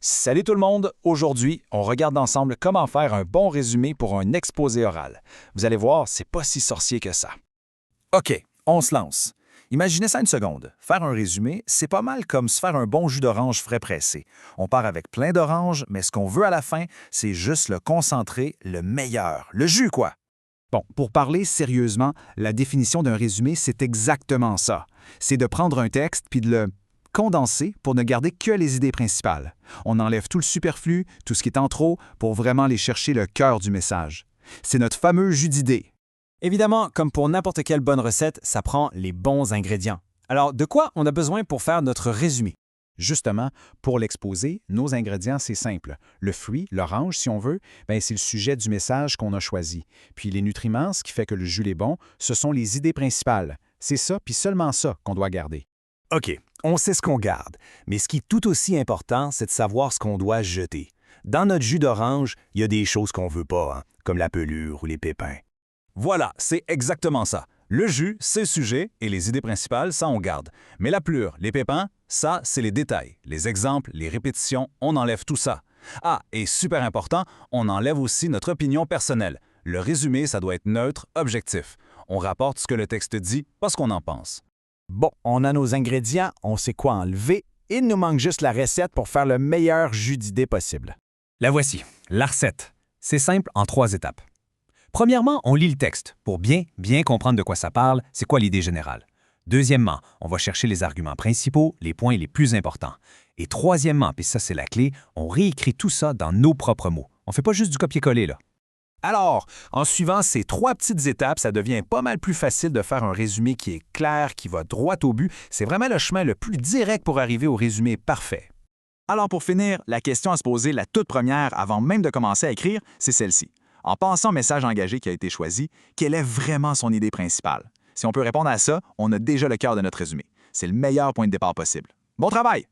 Salut tout le monde! Aujourd'hui, on regarde ensemble comment faire un bon résumé pour un exposé oral. Vous allez voir, c'est pas si sorcier que ça. OK, on se lance. Imaginez ça une seconde. Faire un résumé, c'est pas mal comme se faire un bon jus d'orange frais pressé. On part avec plein d'oranges, mais ce qu'on veut à la fin, c'est juste le concentré, le meilleur. Le jus, quoi! Bon, pour parler sérieusement, la définition d'un résumé, c'est exactement ça. C'est de prendre un texte puis de le condenser pour ne garder que les idées principales. On enlève tout le superflu, tout ce qui est en trop, pour vraiment aller chercher le cœur du message. C'est notre fameux jus d'idées. Évidemment, comme pour n'importe quelle bonne recette, ça prend les bons ingrédients. Alors, de quoi on a besoin pour faire notre résumé? Justement, pour l'exposer, nos ingrédients, c'est simple. Le fruit, l'orange, si on veut, c'est le sujet du message qu'on a choisi. Puis les nutriments, ce qui fait que le jus est bon, ce sont les idées principales. C'est ça, puis seulement ça qu'on doit garder. OK, on sait ce qu'on garde, mais ce qui est tout aussi important, c'est de savoir ce qu'on doit jeter. Dans notre jus d'orange, il y a des choses qu'on veut pas, comme la pelure ou les pépins. Voilà, c'est exactement ça. Le jus, c'est le sujet, et les idées principales, ça on garde. Mais la pelure, les pépins, ça, c'est les détails. Les exemples, les répétitions, on enlève tout ça. Ah, et super important, on enlève aussi notre opinion personnelle. Le résumé, ça doit être neutre, objectif. On rapporte ce que le texte dit, pas ce qu'on en pense. Bon, on a nos ingrédients, on sait quoi enlever. Il nous manque juste la recette pour faire le meilleur jus d'idées possible. La voici, la recette. C'est simple en 3 étapes. Premièrement, on lit le texte pour bien comprendre de quoi ça parle, c'est quoi l'idée générale. Deuxièmement, on va chercher les arguments principaux, les points les plus importants. Et troisièmement, puis ça c'est la clé, on réécrit tout ça dans nos propres mots. On fait pas juste du copier-coller là. Alors, en suivant ces 3 petites étapes, ça devient pas mal plus facile de faire un résumé qui est clair, qui va droit au but. C'est vraiment le chemin le plus direct pour arriver au résumé parfait. Alors pour finir, la question à se poser la toute première avant même de commencer à écrire, c'est celle-ci. En pensant au message engagé qui a été choisi, quelle est vraiment son idée principale? Si on peut répondre à ça, on a déjà le cœur de notre résumé. C'est le meilleur point de départ possible. Bon travail!